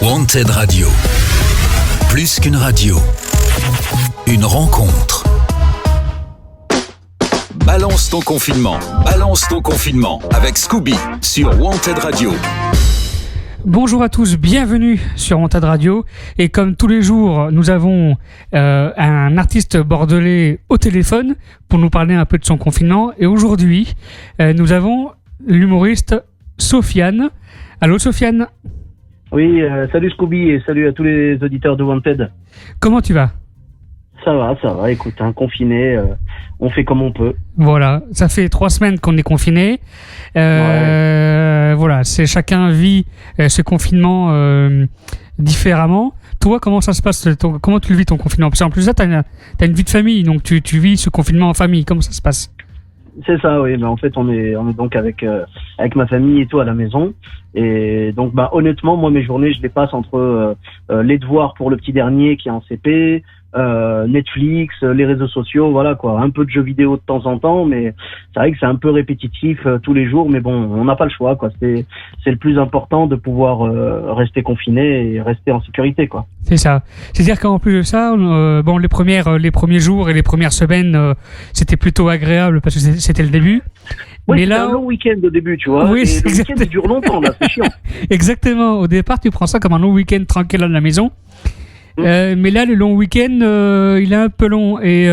Wanted Radio. Plus qu'une radio, une rencontre. Balance ton confinement avec Scooby sur Wanted Radio. Bonjour à tous, bienvenue sur Wanted Radio. Et comme tous les jours, nous avons un artiste bordelais au téléphone pour nous parler un peu de son confinement. Et aujourd'hui, nous avons l'humoriste Sofiane. Allô Sofiane? Oui, salut Scooby et salut à tous les auditeurs de Wanted. Comment tu vas? Ça va, écoute, confiné, on fait comme on peut. Voilà, ça fait 3 semaines qu'on est confiné. Voilà, chacun vit ce confinement différemment. Toi, comment ça se passe? Comment tu le vis ton confinement? Parce qu'en plus de ça, t'as une vie de famille, donc tu vis ce confinement en famille. Comment ça se passe? C'est ça, oui. Mais en fait, on est donc avec ma famille et tout à la maison. Et donc, honnêtement, moi, mes journées, je les passe entre les devoirs pour le petit dernier qui est en CP, Netflix, les réseaux sociaux, voilà quoi, un peu de jeux vidéo de temps en temps, mais c'est vrai que c'est un peu répétitif tous les jours, mais bon, on n'a pas le choix quoi. C'est le plus important de pouvoir rester confiné et rester en sécurité quoi. C'est ça. C'est-à-dire qu'en plus de ça, les premiers jours et les premières semaines, c'était plutôt agréable parce que c'était le début. Oui, mais c'est là, un long week-end au début, tu vois. Oui, et le week-end il dure longtemps là, c'est chiant. Exactement. Au départ, tu prends ça comme un long week-end tranquille à la maison. Mais là, le long week-end, il est un peu long. Et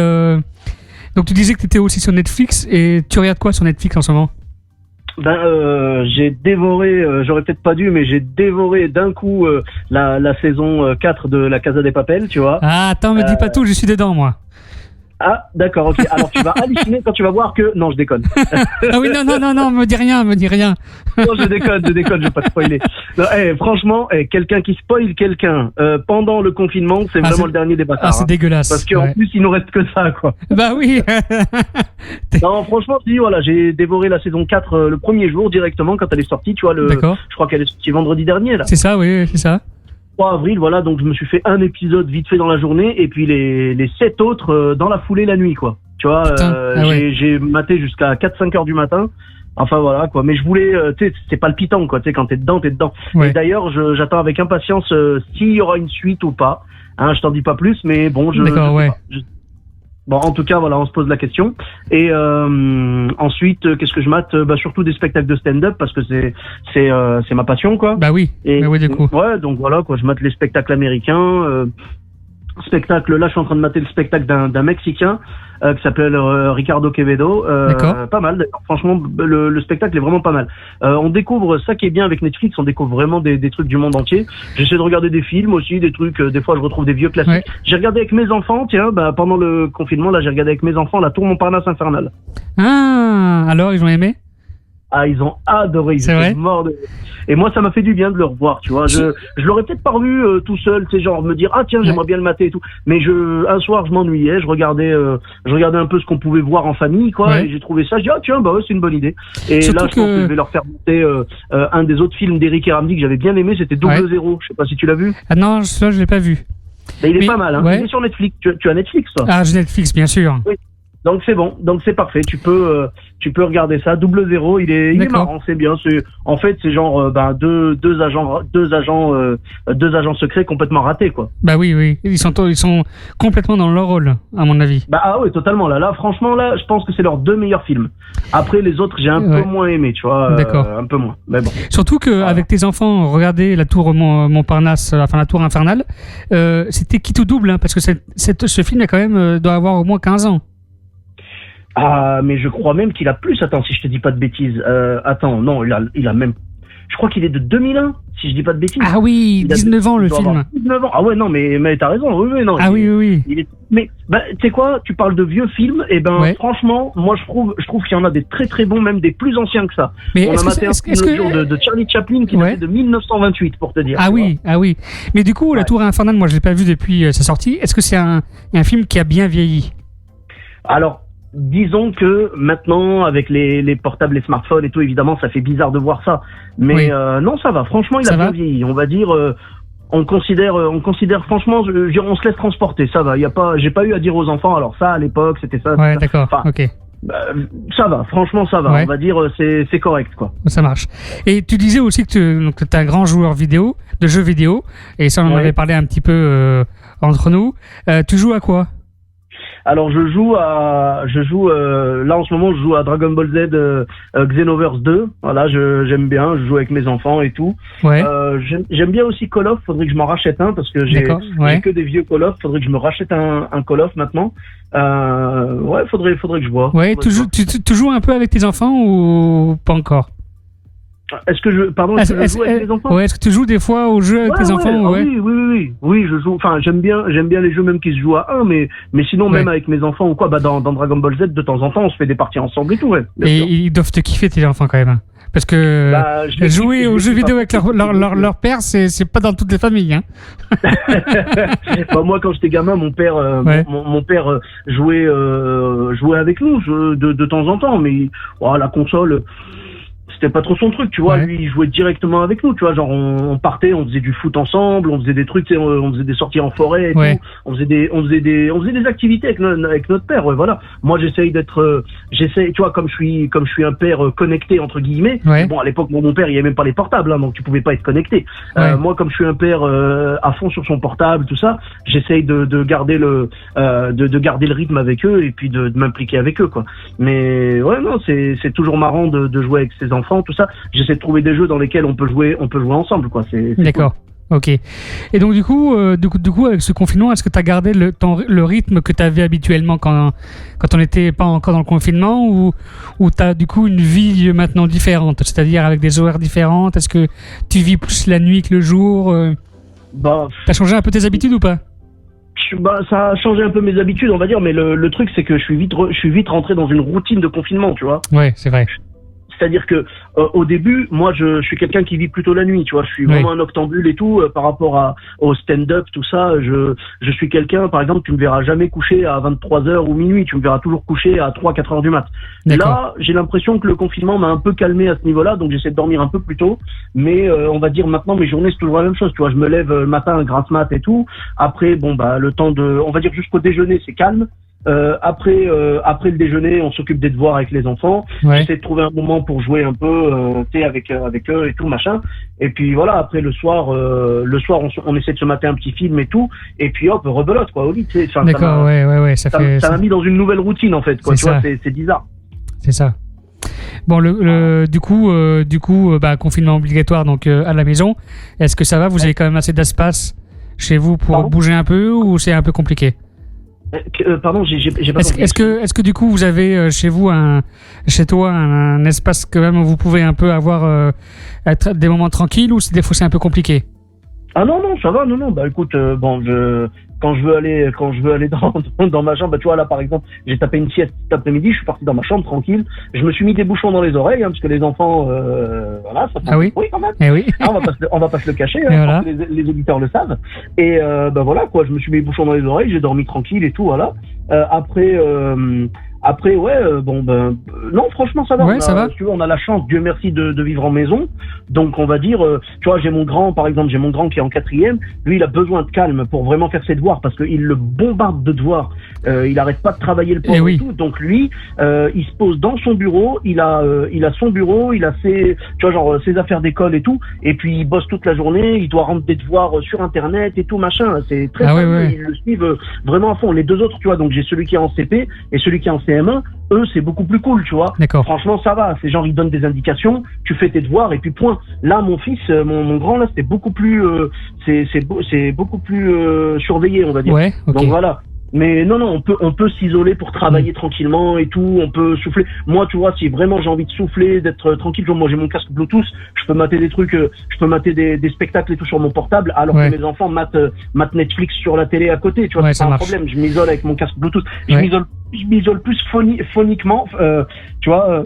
donc, tu disais que tu étais aussi sur Netflix. Et tu regardes quoi sur Netflix en ce moment? J'ai dévoré, j'aurais peut-être pas dû, mais j'ai dévoré d'un coup la saison 4 de La Casa de Papel, tu vois. Ah, attends, me dis pas tout, je suis dedans, moi. Ah, d'accord, ok. Alors, tu vas halluciner quand tu vas voir que... Non, je déconne. Ah oui, non, me dis rien. Non, je déconne, je vais pas te spoiler. Non, franchement, quelqu'un qui spoil quelqu'un pendant le confinement, c'est vraiment le dernier des bâtards. Ah, c'est dégueulasse. Parce qu'en plus, il nous reste que ça, quoi. Bah oui. Non, franchement, voilà, j'ai dévoré la saison 4 le premier jour directement quand elle est sortie, tu vois. D'accord. Je crois qu'elle est sortie vendredi dernier, là. C'est ça, oui, c'est ça. 3 avril, voilà, donc je me suis fait un épisode vite fait dans la journée et puis les 7 autres dans la foulée la nuit, quoi. Tu vois, j'ai maté jusqu'à 4-5 heures du matin. Enfin voilà, quoi. Mais je voulais, tu sais, c'est palpitant, quoi. Tu sais, quand t'es dedans. Ouais. Et d'ailleurs, j'attends avec impatience s'il y aura une suite ou pas. Hein, je t'en dis pas plus, mais bon, D'accord, ouais. Bon, en tout cas, voilà, on se pose la question. Et ensuite, qu'est-ce que je mate? Surtout des spectacles de stand-up parce que c'est ma passion, quoi. Bah oui. Et oui, du coup. Ouais, donc voilà, quoi. Je mate les spectacles américains. Là, je suis en train de mater le spectacle d'un Mexicain qui s'appelle Ricardo Quevedo. Pas mal, d'ailleurs. Franchement, le spectacle est vraiment pas mal. On découvre ça qui est bien avec Netflix, on découvre vraiment des trucs du monde entier. J'essaie de regarder des films aussi, des trucs, des fois je retrouve des vieux classiques. Ouais. J'ai regardé avec mes enfants, pendant le confinement, là, j'ai regardé avec mes enfants La Tour Montparnasse infernale. Ah, alors ils ont aimé? Ah, ils ont adoré, ils étaient morts de... Et moi, ça m'a fait du bien de le revoir, tu vois. Je l'aurais peut-être pas revu tout seul, tu sais, genre me dire, ah tiens, j'aimerais bien le mater et tout. Mais un soir, je m'ennuyais, je regardais un peu ce qu'on pouvait voir en famille, quoi, et j'ai trouvé ça, je dis, ah tiens, c'est une bonne idée. Et surtout là, je pense que je vais leur faire monter un des autres films d'Eric et Ramsey que j'avais bien aimé, c'était Double Zéro. Je sais pas si tu l'as vu. Ah non, ça, je l'ai pas vu. Mais il est pas mal, hein. Il est sur Netflix. Tu as Netflix, toi? Ah, j'ai Netflix, bien sûr. Oui. Donc c'est bon, donc c'est parfait. Tu peux regarder ça. Double Zéro, il est marrant, c'est bien. C'est genre deux agents secrets complètement ratés, quoi. Bah oui, ils sont complètement dans leur rôle, à mon avis. Oui, totalement. Là, franchement, je pense que c'est leurs 2 meilleurs films. Après les autres, j'ai un peu moins aimé, tu vois. D'accord. Un peu moins. Mais bon. Surtout que avec tes enfants, regardez la Tour Montparnasse, la Tour infernale. C'était quitte ou double, hein, parce que ce film quand même doit avoir au moins 15 ans. Ah, mais je crois même qu'il a plus. Attends, si je te dis pas de bêtises. Attends, non, il a même... Je crois qu'il est de 2001, si je dis pas de bêtises. Ah oui, 19 ans le film. 19 ans. Ah ouais, non, mais t'as raison. Oui, non. Ah oui. Mais, tu sais quoi, tu parles de vieux films, et franchement, moi je trouve qu'il y en a des très très bons, même des plus anciens que ça. Mais on a maté un film jour de Charlie Chaplin qui datait de 1928, pour te dire. Ah oui. Mais du coup, La Tour infernale, moi je l'ai pas vu depuis sa sortie. Est-ce que c'est un film qui a bien vieilli? Alors, disons que maintenant, avec les portables, les smartphones et tout, évidemment, ça fait bizarre de voir ça. Mais non, ça va. Franchement, il a bien vieilli. On va dire, on considère franchement, on se laisse transporter. Ça va. J'ai pas eu à dire aux enfants. Alors ça, à l'époque, c'était ça. Ouais, d'accord. Ok. Ça va, franchement ça va, on va dire c'est correct quoi. Ça marche. Et tu disais aussi que tu es un grand joueur vidéo, de jeux vidéo. Et ça, on en avait parlé un petit peu entre nous. Tu joues à quoi ? Alors là en ce moment je joue à Dragon Ball Z Xenoverse 2. Voilà, j'aime bien, je joue avec mes enfants et tout. Ouais. J'aime bien aussi Call of, faudrait que je m'en rachète un parce que j'ai que des vieux Call of, faudrait que je me rachète un Call of maintenant. Ouais, faudrait que je vois. Ouais, tu joues un peu avec tes enfants ou pas encore ? Est-ce que je joue avec les enfants ? Ouais, est-ce que tu joues des fois aux jeux avec tes enfants ? Oui, je joue. Enfin, j'aime bien les jeux même qui se jouent à un, mais sinon même avec mes enfants ou quoi, dans Dragon Ball Z de temps en temps, on se fait des parties ensemble et tout, ouais. Et ils doivent te kiffer tes enfants quand même, parce que jouer aux jeux vidéo avec leur père, c'est pas dans toutes les familles, hein. Moi, quand j'étais gamin, mon père jouait avec nous de temps en temps, mais la console. C'était pas trop son truc, tu vois. Lui, il jouait directement avec nous, tu vois. Genre, on partait, on faisait du foot ensemble, on faisait des trucs, on faisait des sorties en forêt et tout. On faisait des activités avec notre père, ouais, voilà. Moi, j'essaye, tu vois, comme je suis un père connecté, entre guillemets. Ouais. Bon, à l'époque, mon père, il y avait même pas les portables, hein, donc tu pouvais pas être connecté. Moi, comme je suis un père, à fond sur son portable, tout ça, j'essaye de garder le rythme avec eux et puis de m'impliquer avec eux, quoi. Mais, ouais, non, c'est toujours marrant de jouer avec ses enfants, tout ça. J'essaie de trouver des jeux dans lesquels on peut jouer ensemble, quoi. C'est d'accord. Cool. Ok. Et donc du coup, avec ce confinement, est-ce que tu as gardé le rythme que tu avais habituellement quand on n'était pas encore dans le confinement, ou tu as du coup une vie maintenant différente, c'est-à-dire avec des horaires différentes? Est-ce que tu vis plus la nuit que le jour? T'as changé un peu tes habitudes ou pas? Ça a changé un peu mes habitudes, on va dire, mais le truc c'est que je suis vite rentré dans une routine de confinement, tu vois. Ouais, c'est vrai. C'est-à-dire que au début, moi, je suis quelqu'un qui vit plutôt la nuit, tu vois. Je suis vraiment un octambule et tout par rapport au stand-up, tout ça. Je suis quelqu'un, par exemple, tu me verras jamais coucher à 23h ou minuit. Tu me verras toujours coucher à 3-4 heures du mat. Là, j'ai l'impression que le confinement m'a un peu calmé à ce niveau-là, donc j'essaie de dormir un peu plus tôt. Mais on va dire maintenant, mes journées c'est toujours la même chose, tu vois. Je me lève le matin, grasse mat et tout. Après, le temps on va dire jusqu'au déjeuner, c'est calme. Après le déjeuner, on s'occupe des devoirs avec les enfants. J'essaie de trouver un moment pour jouer un peu, avec eux et tout machin. Et puis voilà, après le soir, on essaie de se mater un petit film et tout. Et puis hop, rebelote quoi au lit. D'accord, ouais. Ça m'a mis dans une nouvelle routine en fait, quoi. Tu vois, c'est bizarre. C'est ça. Bon, du coup, confinement obligatoire donc à la maison. Est-ce que ça va? Vous avez quand même assez d'espace chez vous pour bouger un peu, ou c'est un peu compliqué? Pardon, j'ai pas compris. Est-ce que du coup vous avez chez toi un espace quand même où vous pouvez un peu avoir être des moments tranquilles, ou des fois c'est un peu compliqué? Ah non, ça va, non. Bah écoute, quand je veux aller dans ma chambre, tu vois là par exemple, j'ai tapé une sieste cet après-midi, je suis parti dans ma chambre tranquille, je me suis mis des bouchons dans les oreilles, parce que les enfants, voilà, ça fait du bruit quand même. Oui. On va pas se le cacher, voilà. Les auditeurs le savent. Et voilà quoi, je me suis mis des bouchons dans les oreilles, j'ai dormi tranquille et tout, voilà. Après, non, franchement, ça va. Ça va. Tu vois, on a la chance, Dieu merci, de vivre en maison. Donc, on va dire, tu vois, j'ai mon grand qui est en 4e. Lui, il a besoin de calme pour vraiment faire ses devoirs, parce qu'il le bombarde de devoirs. Il arrête pas de travailler le pauvre et tout. Donc, lui, il se pose dans son bureau. Il a son bureau, il a ses affaires d'école et tout. Et puis, il bosse toute la journée. Il doit rendre des devoirs sur Internet et tout, machin. C'est très simple. Ils le suivent vraiment à fond. Les deux autres, tu vois, donc j'ai celui qui est en CP et celui qui est en CM1, eux c'est beaucoup plus cool, tu vois. D'accord. Franchement ça va, c'est genre ils donnent des indications, tu fais tes devoirs et puis point. Là mon fils, mon grand là, c'est beaucoup plus beaucoup plus surveillé, on va dire. Ouais, okay. Donc voilà. Mais non, on peut s'isoler pour travailler tranquillement et tout, on peut souffler. Moi, tu vois, si vraiment j'ai envie de souffler, d'être tranquille, moi j'ai mon casque Bluetooth, je peux mater des trucs, je peux mater des spectacles et tout sur mon portable, alors que mes enfants matent Netflix sur la télé à côté, tu vois, c'est pas un problème. Je m'isole avec mon casque Bluetooth. Je m'isole plus phoniquement, tu vois.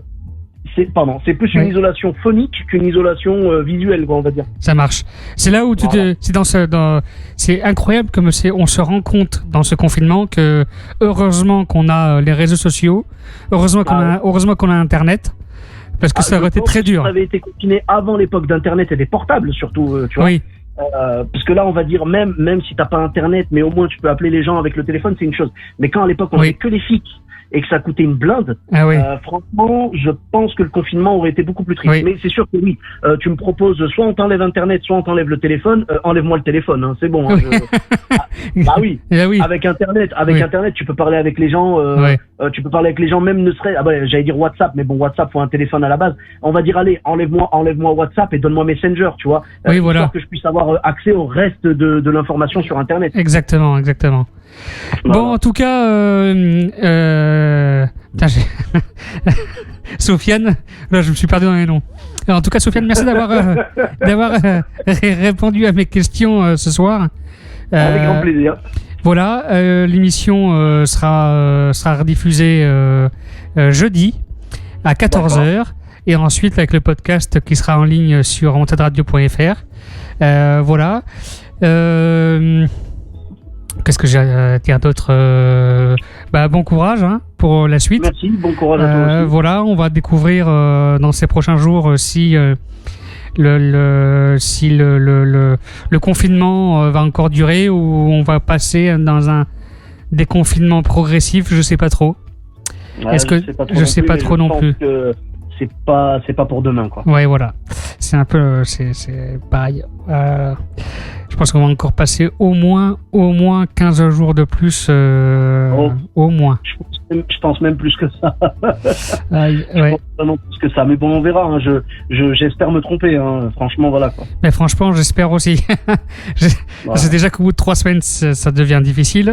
C'est plus une isolation phonique qu'une isolation visuelle, quoi, on va dire. Ça marche. C'est là où c'est incroyable comme on se rend compte dans ce confinement que heureusement qu'on a les réseaux sociaux, heureusement qu'on a Internet, parce que ça aurait été très dur. Si on avait été confiné avant l'époque d'Internet et des portables, surtout, tu vois. Oui. Parce que là, on va dire, même si t'as pas Internet, mais au moins tu peux appeler les gens avec le téléphone, c'est une chose. Mais quand à l'époque on avait que les flics et que ça coûtait une blinde, franchement, je pense que le confinement aurait été beaucoup plus triste. Oui. Mais c'est sûr que oui, tu me proposes soit on t'enlève Internet, soit on t'enlève le téléphone, enlève-moi le téléphone, hein, c'est bon. Hein, bah oui. Oui. Avec Internet, tu peux parler avec les gens, tu peux parler avec les gens, même ne serait, j'allais dire WhatsApp, mais bon, WhatsApp faut un téléphone à la base. On va dire, allez, enlève-moi WhatsApp et donne-moi Messenger, tu vois, voilà. pour que je puisse avoir accès au reste de l'information sur Internet. Exactement. Voilà. Bon, en tout cas, Sofiane, là je me suis perdu dans les noms. Alors, en tout cas, Sofiane, merci d'avoir répondu à mes questions ce soir. Avec grand plaisir. Voilà, l'émission sera rediffusée jeudi à 14h et ensuite avec le podcast qui sera en ligne sur montadradio.fr. Voilà. Qu'est-ce que j'ai à dire d'autre? Bon courage pour la suite. Merci, bon courage à toi aussi. Voilà, on va découvrir dans ces prochains jours si le confinement va encore durer ou on va passer dans un déconfinement progressif, je sais pas trop. Je sais pas trop non plus. C'est pas pour demain, quoi. Ouais, voilà. C'est un peu, c'est pareil. Je pense qu'on va encore passer au moins 15 jours de plus, au moins. Je pense même plus que ça. Ouais. Je pense vraiment plus que ça. Mais bon, on verra. Hein. J'espère me tromper. Hein. Franchement, voilà, quoi. Mais franchement, j'espère aussi. C'est déjà qu'au bout de 3 semaines, ça devient difficile.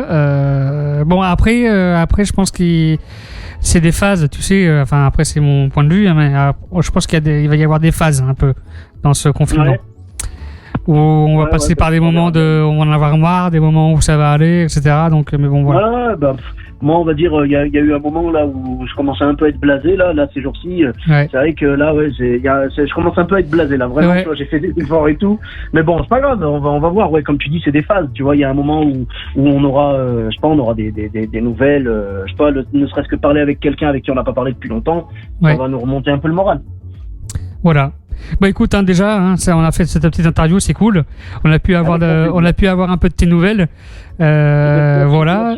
Bon, après, je pense que c'est des phases, tu sais. Après, c'est mon point de vue, mais je pense il va y avoir des phases un peu dans ce confinement. Ouais. Où on va passer par des moments où on va en avoir marre, des moments où ça va aller, etc. Donc, mais bon, voilà. Moi, on va dire, il y a eu un moment là où je commençais un peu à être blasé là ces jours-ci. C'est vrai que là, je commence un peu à être blasé là. Vraiment, tu vois, j'ai fait des efforts et tout. Mais bon, c'est pas grave. On va voir. Ouais, comme tu dis, c'est des phases. Tu vois, il y a un moment où on aura, je sais pas, on aura des nouvelles. Je sais pas, ne serait-ce que parler avec quelqu'un avec qui on n'a pas parlé depuis longtemps, ça va nous remonter un peu le moral. Voilà. Écoute, déjà, on a fait cette petite interview, c'est cool. On a pu avoir un peu de tes nouvelles. Voilà.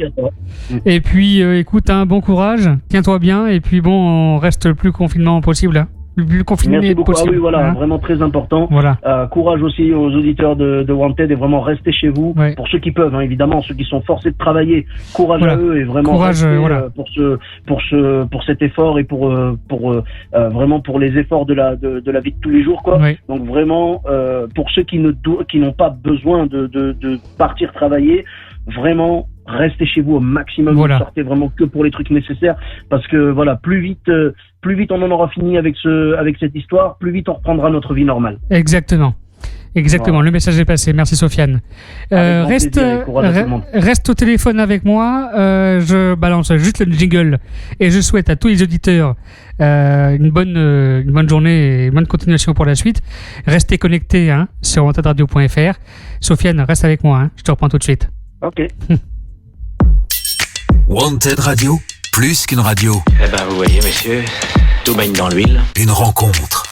Et puis, écoute, bon courage, tiens-toi bien, et puis bon, on reste le plus confinement possible. Le plus confiné Merci beaucoup. possible. Ah oui, voilà, vraiment très important. Voilà. Courage aussi aux auditeurs de Wanted et vraiment restez chez vous. Pour ceux qui peuvent, évidemment, ceux qui sont forcés de travailler, courage à eux et vraiment pour cet effort et pour vraiment pour les efforts de la vie de tous les jours, quoi. Donc vraiment pour ceux qui n'ont pas besoin de partir travailler, vraiment restez chez vous au maximum, ne sortez vraiment que pour les trucs nécessaires, parce que voilà, plus vite on en aura fini avec cette histoire, plus vite on reprendra notre vie normale. Exactement, le message est passé. Merci Sofiane. Reste au téléphone avec moi, je balance juste le jingle et je souhaite à tous les auditeurs une bonne journée et une bonne continuation pour la suite. Restez connectés sur montadradio.fr. Sofiane, reste avec moi, je te reprends tout de suite. Ok. Wanted Radio, plus qu'une radio. Vous voyez, messieurs, tout baigne dans l'huile. Une rencontre.